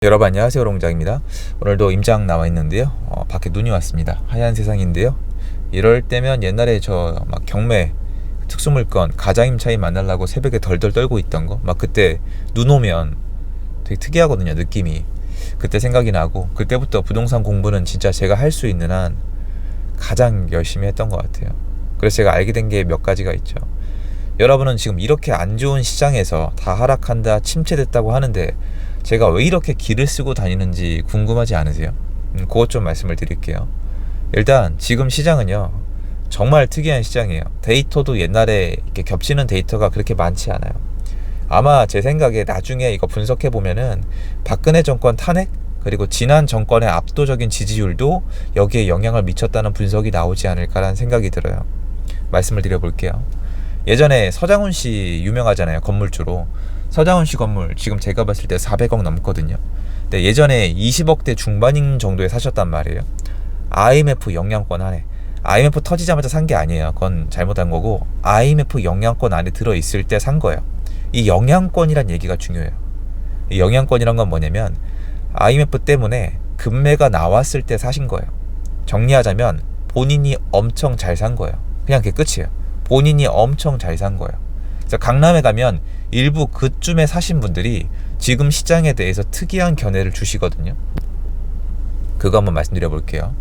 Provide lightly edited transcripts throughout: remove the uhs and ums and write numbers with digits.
여러분 안녕하세요, 롱장입니다. 오늘도 임장 나와 있는데요. 밖에 눈이 왔습니다. 하얀 세상인데요. 이럴 때면 옛날에 저 막 경매 특수물건 가장임 차이 만나려고 새벽에 덜덜 떨고 있던 거 막 그때 눈 오면 되게 특이하거든요, 느낌이. 그때 생각이 나고 그때부터 부동산 공부는 진짜 제가 할 수 있는 한 가장 열심히 했던 것 같아요. 그래서 제가 알게 된 게 몇 가지가 있죠. 여러분은 지금 이렇게 안 좋은 시장에서 다 하락한다, 침체됐다고 하는데 제가 왜 이렇게 기를 쓰고 다니는지 궁금하지 않으세요? 그것 좀 말씀을 드릴게요. 일단 지금 시장은요, 정말 특이한 시장이에요. 데이터도 옛날에 이렇게 겹치는 데이터가 그렇게 많지 않아요. 아마 제 생각에 나중에 이거 분석해 보면은 박근혜 정권 탄핵, 그리고 지난 정권의 압도적인 지지율도 여기에 영향을 미쳤다는 분석이 나오지 않을까라는 생각이 들어요. 말씀을 드려볼게요. 예전에 서장훈 씨 유명하잖아요, 건물주로. 서장훈 씨 건물 지금 제가 봤을 때 400억 넘거든요. 근데 예전에 20억대 중반인 정도에 사셨단 말이에요. IMF 영향권 안에, IMF 터지자마자 산 게 아니에요. 그건 잘못한 거고, IMF 영향권 안에 들어있을 때 산 거예요. 이 영향권이란 얘기가 중요해요. 이 영향권이란 건 뭐냐면 IMF 때문에 금매가 나왔을 때 사신 거예요. 정리하자면 본인이 엄청 잘 산 거예요. 그냥 그게 끝이에요. 본인이 엄청 잘 산 거예요. 그래서 강남에 가면 일부 그쯤에 사신 분들이 지금 시장에 대해서 특이한 견해를 주시거든요. 그거 한번 말씀드려 볼게요.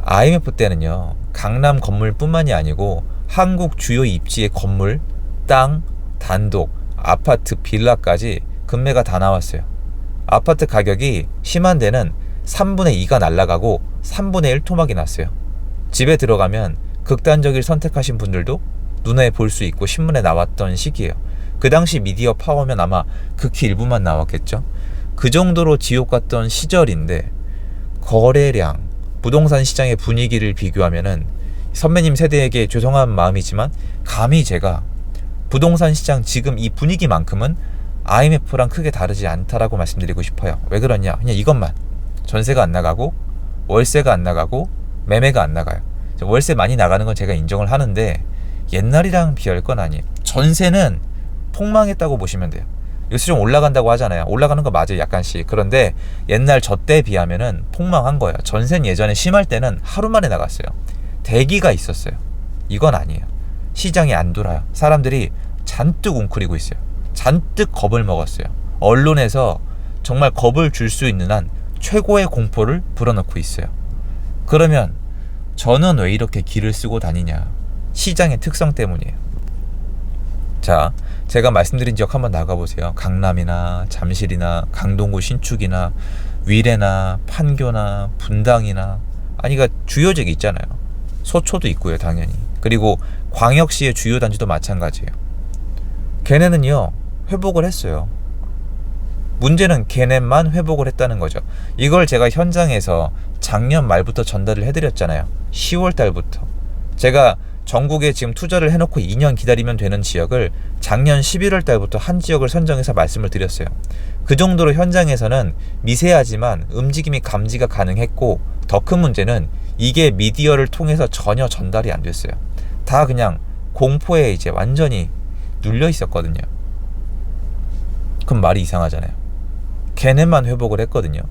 IMF 때는요, 강남 건물뿐만이 아니고 한국 주요 입지의 건물, 땅, 단독, 아파트, 빌라까지 금매가 다 나왔어요. 아파트 가격이 심한 데는 3분의 2가 날아가고 3분의 1 토막이 났어요. 집에 들어가면 극단적일 선택하신 분들도 눈에 볼 수 있고 신문에 나왔던 시기예요. 그 당시 미디어 파워면 아마 극히 일부만 나왔겠죠. 그 정도로 지옥 같던 시절인데, 거래량, 부동산 시장의 분위기를 비교하면은 선배님 세대에게 죄송한 마음이지만 감히 제가 부동산 시장 지금 이 분위기만큼은 IMF랑 크게 다르지 않다라고 말씀드리고 싶어요. 왜 그러냐? 그냥 이것만. 전세가 안 나가고 월세가 안 나가고 매매가 안 나가요. 월세 많이 나가는 건 제가 인정을 하는데 옛날이랑 비할 건 아니에요. 전세는 폭망했다고 보시면 돼요. 요새 좀 올라간다고 하잖아요. 올라가는 거 맞아요, 약간씩. 그런데 옛날 저 때에 비하면은 폭망한 거예요. 전세는 예전에 심할 때는 하루 만에 나갔어요. 대기가 있었어요. 이건 아니에요. 시장이 안 돌아요. 사람들이 잔뜩 웅크리고 있어요. 잔뜩 겁을 먹었어요. 언론에서 정말 겁을 줄 수 있는 한 최고의 공포를 불어넣고 있어요. 그러면 저는 왜 이렇게 기를 쓰고 다니냐? 시장의 특성 때문이에요. 자, 제가 말씀드린 지역 한번 나가보세요. 강남이나 잠실이나 강동구 신축이나 위례나 판교나 분당이나, 아니 그러니까 주요 지역이 있잖아요. 소초도 있고요, 당연히. 그리고 광역시의 주요 단지도 마찬가지예요. 걔네는요, 회복을 했어요. 문제는 걔네만 회복을 했다는 거죠. 이걸 제가 현장에서 작년 말부터 전달을 해드렸잖아요. 10월 달부터. 제가 전국에 지금 투자를 해놓고 2년 기다리면 되는 지역을 작년 11월 달부터 한 지역을 선정해서 말씀을 드렸어요. 그 정도로 현장에서는 미세하지만 움직임이 감지가 가능했고, 더 큰 문제는 이게 미디어를 통해서 전혀 전달이 안 됐어요. 다 그냥 공포에 이제 완전히 눌려 있었거든요. 그럼 말이 이상하잖아요. 걔네만 회복을 했거든요.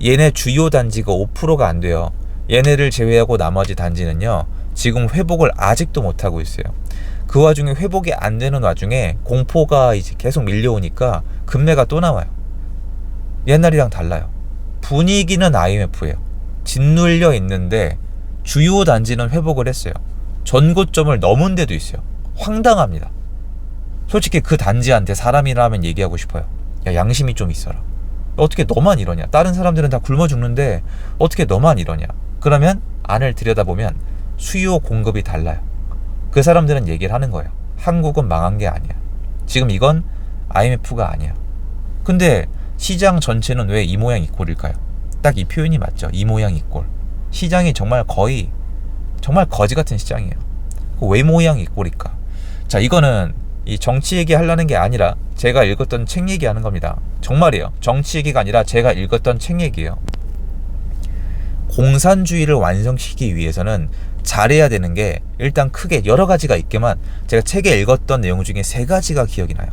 얘네 주요 단지가 5%가 안 돼요. 얘네를 제외하고 나머지 단지는요, 지금 회복을 아직도 못하고 있어요. 그 와중에 회복이 안 되는 와중에 공포가 이제 계속 밀려오니까 금매가 또 나와요. 옛날이랑 달라요. 분위기는 IMF예요. 짓눌려 있는데 주요 단지는 회복을 했어요. 전고점을 넘은 데도 있어요. 황당합니다. 솔직히 그 단지한테 사람이라면 얘기하고 싶어요. 야, 양심이 좀 있어라. 어떻게 너만 이러냐? 다른 사람들은 다 굶어 죽는데 어떻게 너만 이러냐? 그러면 안을 들여다보면 수요 공급이 달라요. 그 사람들은 얘기를 하는 거예요. 한국은 망한 게 아니야. 지금 이건 IMF가 아니야. 근데 시장 전체는 왜 이 모양 이 꼴일까요? 딱 이 표현이 맞죠. 이 모양 이 꼴. 시장이 정말 거지 같은 시장이에요. 왜 모양 이 꼴일까? 자, 이거는 이 정치 얘기 하려는 게 아니라 제가 읽었던 책 얘기하는 겁니다. 정말이에요. 정치 얘기가 아니라 제가 읽었던 책 얘기예요. 공산주의를 완성시키기 위해서는 잘해야 되는 게 일단 크게 여러 가지가 있지만, 제가 책에 읽었던 내용 중에 3가지가 기억이 나요.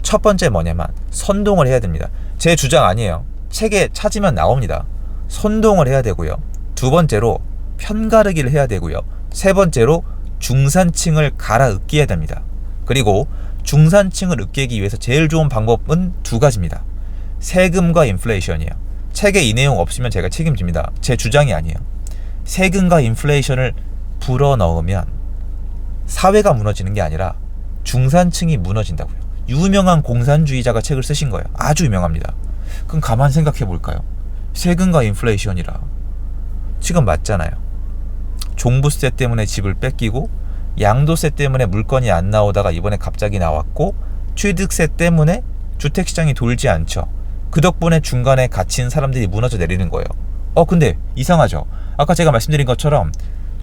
첫 번째 뭐냐면 선동을 해야 됩니다. 제 주장 아니에요. 책에 찾으면 나옵니다. 선동을 해야 되고요. 두 번째로 편가르기를 해야 되고요. 세 번째로 중산층을 갈아엎기해야 됩니다. 그리고 중산층을 으깨기 위해서 제일 좋은 방법은 두 가지입니다. 세금과 인플레이션이에요. 책에 이 내용 없으면 제가 책임집니다. 제 주장이 아니에요. 세금과 인플레이션을 불어넣으면 사회가 무너지는 게 아니라 중산층이 무너진다고요. 유명한 공산주의자가 책을 쓰신 거예요. 아주 유명합니다. 그럼 가만 생각해 볼까요? 세금과 인플레이션이라 지금 맞잖아요. 종부세 때문에 집을 뺏기고 양도세 때문에 물건이 안 나오다가 이번에 갑자기 나왔고 취득세 때문에 주택시장이 돌지 않죠. 그 덕분에 중간에 갇힌 사람들이 무너져 내리는 거예요. 근데 이상하죠. 아까 제가 말씀드린 것처럼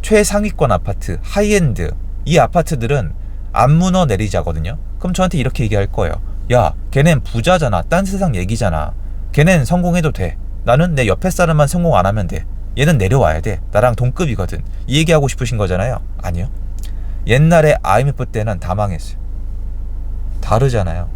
최상위권 아파트, 하이엔드 이 아파트들은 안 무너 내리자거든요. 그럼 저한테 이렇게 얘기할 거예요. 야, 걔넨 부자잖아. 딴 세상 얘기잖아. 걔넨 성공해도 돼. 나는 내 옆에 사람만 성공 안 하면 돼. 얘는 내려와야 돼. 나랑 동급이거든. 이 얘기하고 싶으신 거잖아요. 아니요. 옛날에 IMF 때는 다 망했어요. 다르잖아요.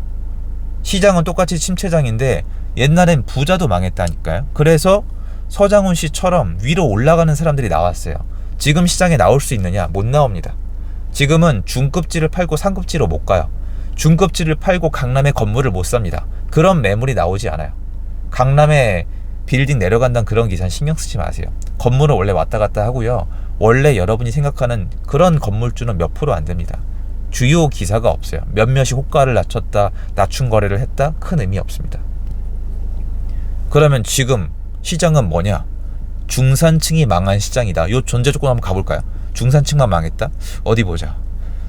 시장은 똑같이 침체장인데 옛날엔 부자도 망했다니까요. 그래서 서장훈 씨처럼 위로 올라가는 사람들이 나왔어요. 지금 시장에 나올 수 있느냐? 못 나옵니다. 지금은 중급지를 팔고 상급지로 못 가요. 중급지를 팔고 강남에 건물을 못 삽니다. 그런 매물이 나오지 않아요. 강남에 빌딩 내려간다는 그런 기사는 신경 쓰지 마세요. 건물은 원래 왔다 갔다 하고요. 원래 여러분이 생각하는 그런 건물주는 몇 프로 안 됩니다. 주요 기사가 없어요. 몇몇이 호가를 낮췄다, 낮춘 거래를 했다, 큰 의미 없습니다. 그러면 지금 시장은 뭐냐? 중산층이 망한 시장이다. 요 존재 조건 한번 가볼까요? 중산층만 망했다? 어디 보자.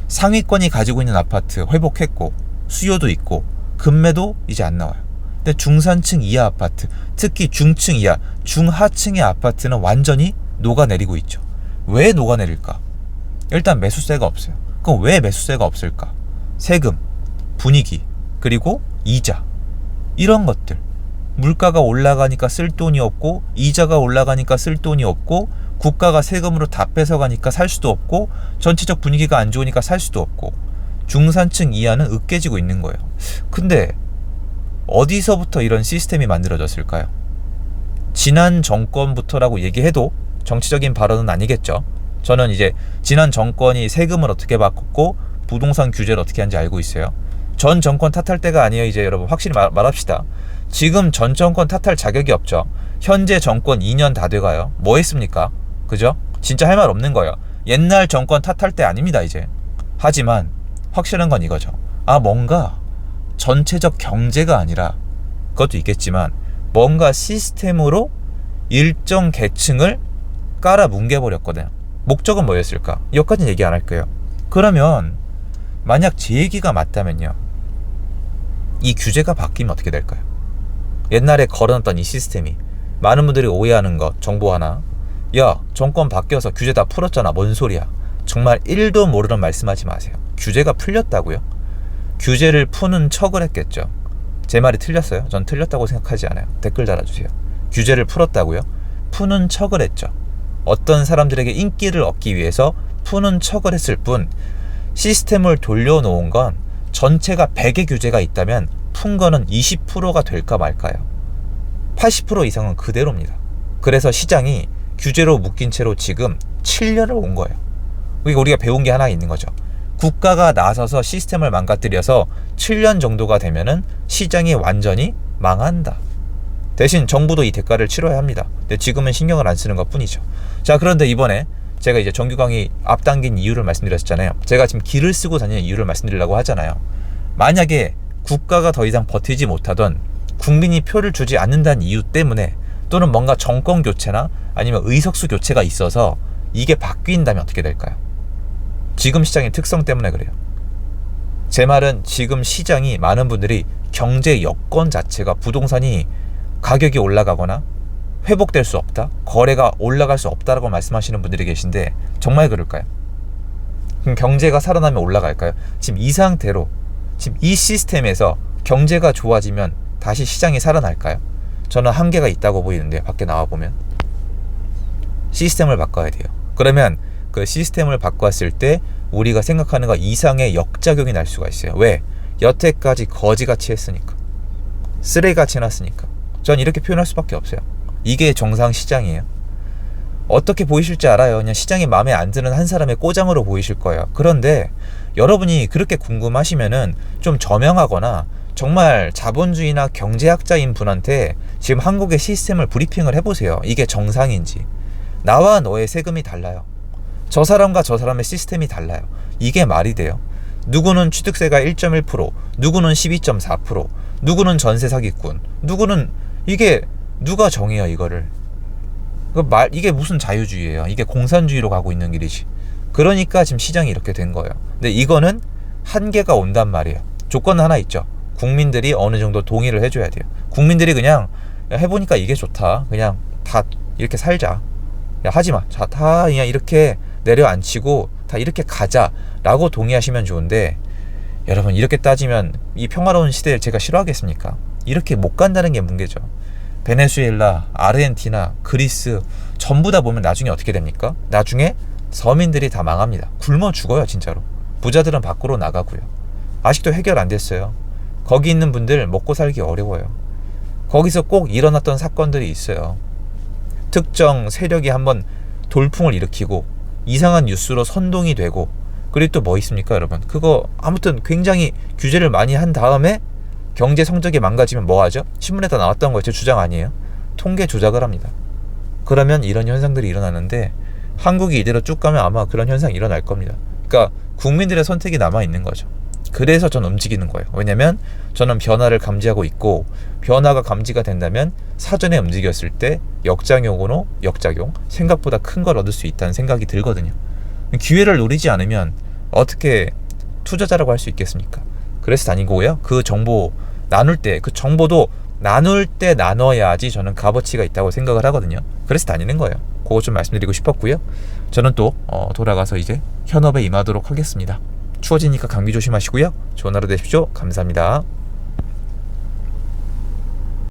상위권이 가지고 있는 아파트 회복했고 수요도 있고 금매도 이제 안 나와요. 근데 중산층 이하 아파트, 특히 중층 이하, 중하층의 아파트는 완전히 녹아내리고 있죠. 왜 녹아내릴까? 일단 매수세가 없어요. 그럼 왜 매수세가 없을까? 세금, 분위기, 그리고 이자, 이런 것들. 물가가 올라가니까 쓸 돈이 없고 이자가 올라가니까 쓸 돈이 없고 국가가 세금으로 다 뺏어가니까 살 수도 없고 전체적 분위기가 안 좋으니까 살 수도 없고 중산층 이하는 으깨지고 있는 거예요. 근데 어디서부터 이런 시스템이 만들어졌을까요? 지난 정권부터라고 얘기해도 정치적인 발언은 아니겠죠. 저는 이제 지난 정권이 세금을 어떻게 바꿨고 부동산 규제를 어떻게 하는지 알고 있어요. 전 정권 탓할 때가 아니에요. 이제 여러분 확실히 말합시다. 지금 전 정권 탓할 자격이 없죠. 현재 정권 2년 다 돼가요. 뭐 했습니까? 그죠? 진짜 할 말 없는 거예요. 옛날 정권 탓할 때 아닙니다 이제. 하지만 확실한 건 이거죠. 뭔가 전체적 경제가 아니라 그것도 있겠지만 뭔가 시스템으로 일정 계층을 깔아 뭉개버렸거든요. 목적은 뭐였을까? 여기까지는 얘기 안 할 거예요. 그러면 만약 제 얘기가 맞다면요, 이 규제가 바뀌면 어떻게 될까요? 옛날에 걸어놨던 이 시스템이, 많은 분들이 오해하는 것, 정보 하나. 야, 정권 바뀌어서 규제 다 풀었잖아. 뭔 소리야. 정말 1도 모르는 말씀하지 마세요. 규제가 풀렸다고요? 규제를 푸는 척을 했겠죠. 제 말이 틀렸어요? 전 틀렸다고 생각하지 않아요. 댓글 달아주세요. 규제를 풀었다고요? 푸는 척을 했죠. 어떤 사람들에게 인기를 얻기 위해서 푸는 척을 했을 뿐, 시스템을 돌려놓은 건 전체가 100의 규제가 있다면 푼 거는 20%가 될까 말까요? 80% 이상은 그대로입니다. 그래서 시장이 규제로 묶인 채로 지금 7년을 온 거예요. 그러니까 우리가 배운 게 하나 있는 거죠. 국가가 나서서 시스템을 망가뜨려서 7년 정도가 되면은 시장이 완전히 망한다. 대신 정부도 이 대가를 치러야 합니다. 근데 지금은 신경을 안 쓰는 것 뿐이죠. 자, 그런데 이번에 제가 이제 정규 강의 앞당긴 이유를 말씀드렸잖아요. 제가 지금 길을 쓰고 다니는 이유를 말씀드리려고 하잖아요. 만약에 국가가 더 이상 버티지 못하던, 국민이 표를 주지 않는다는 이유 때문에, 또는 뭔가 정권 교체나 아니면 의석수 교체가 있어서 이게 바뀐다면 어떻게 될까요? 지금 시장의 특성 때문에 그래요. 제 말은 지금 시장이, 많은 분들이 경제 여건 자체가, 부동산이 가격이 올라가거나 회복될 수 없다, 거래가 올라갈 수 없다라고 말씀하시는 분들이 계신데 정말 그럴까요? 그럼 경제가 살아나면 올라갈까요? 지금 이 상태로, 지금 이 시스템에서 경제가 좋아지면 다시 시장이 살아날까요? 저는 한계가 있다고 보이는데, 밖에 나와보면 시스템을 바꿔야 돼요. 그러면 그 시스템을 바꿨을 때 우리가 생각하는 것 이상의 역작용이 날 수가 있어요. 왜? 여태까지 거지같이 했으니까, 쓰레기같이 해놨으니까. 전 이렇게 표현할 수밖에 없어요. 이게 정상 시장이에요. 어떻게 보이실지 알아요. 그냥 시장이 마음에 안 드는 한 사람의 꼬장으로 보이실 거예요. 그런데 여러분이 그렇게 궁금하시면은 좀 저명하거나 정말 자본주의나 경제학자인 분한테 지금 한국의 시스템을 브리핑을 해보세요. 이게 정상인지. 나와 너의 세금이 달라요. 저 사람과 저 사람의 시스템이 달라요. 이게 말이 돼요? 누구는 취득세가 1.1%, 누구는 12.4%, 누구는 전세 사기꾼, 누구는 이게 누가 정해요 이거를? 이게 무슨 자유주의예요? 이게 공산주의로 가고 있는 길이지. 그러니까 지금 시장이 이렇게 된 거예요. 근데 이거는 한계가 온단 말이에요. 조건 하나 있죠. 국민들이 어느 정도 동의를 해줘야 돼요. 국민들이 그냥 해보니까 이게 좋다. 그냥 다 이렇게 살자. 야, 하지마. 자, 다 그냥 이렇게 내려앉히고 다 이렇게 가자라고 동의하시면 좋은데, 여러분 이렇게 따지면 이 평화로운 시대를 제가 싫어하겠습니까? 이렇게 못 간다는 게 문제죠. 베네수엘라, 아르헨티나, 그리스 전부 다 보면 나중에 어떻게 됩니까? 나중에 서민들이 다 망합니다. 굶어 죽어요 진짜로. 부자들은 밖으로 나가고요. 아직도 해결 안 됐어요. 거기 있는 분들 먹고 살기 어려워요. 거기서 꼭 일어났던 사건들이 있어요. 특정 세력이 한번 돌풍을 일으키고 이상한 뉴스로 선동이 되고, 그리고 또 뭐 있습니까 여러분? 그거 아무튼 굉장히 규제를 많이 한 다음에 경제 성적이 망가지면 뭐 하죠? 신문에 다 나왔던 거예요. 제 주장 아니에요. 통계 조작을 합니다. 그러면 이런 현상들이 일어나는데, 한국이 이대로 쭉 가면 아마 그런 현상이 일어날 겁니다. 그러니까 국민들의 선택이 남아있는 거죠. 그래서 저는 움직이는 거예요. 왜냐면 저는 변화를 감지하고 있고, 변화가 감지가 된다면 사전에 움직였을 때 역작용으로 생각보다 큰 걸 얻을 수 있다는 생각이 들거든요. 기회를 노리지 않으면 어떻게 투자자라고 할 수 있겠습니까? 그래서 다닌 거고요. 그 정보 나눌 때, 그 정보도 나눌 때 나눠야지 저는 값어치가 있다고 생각을 하거든요. 그래서 다니는 거예요. 그거 좀 말씀드리고 싶었고요. 저는 또 돌아가서 이제 현업에 임하도록 하겠습니다. 추워지니까 감기 조심하시고요. 좋은 하루 되십시오. 감사합니다.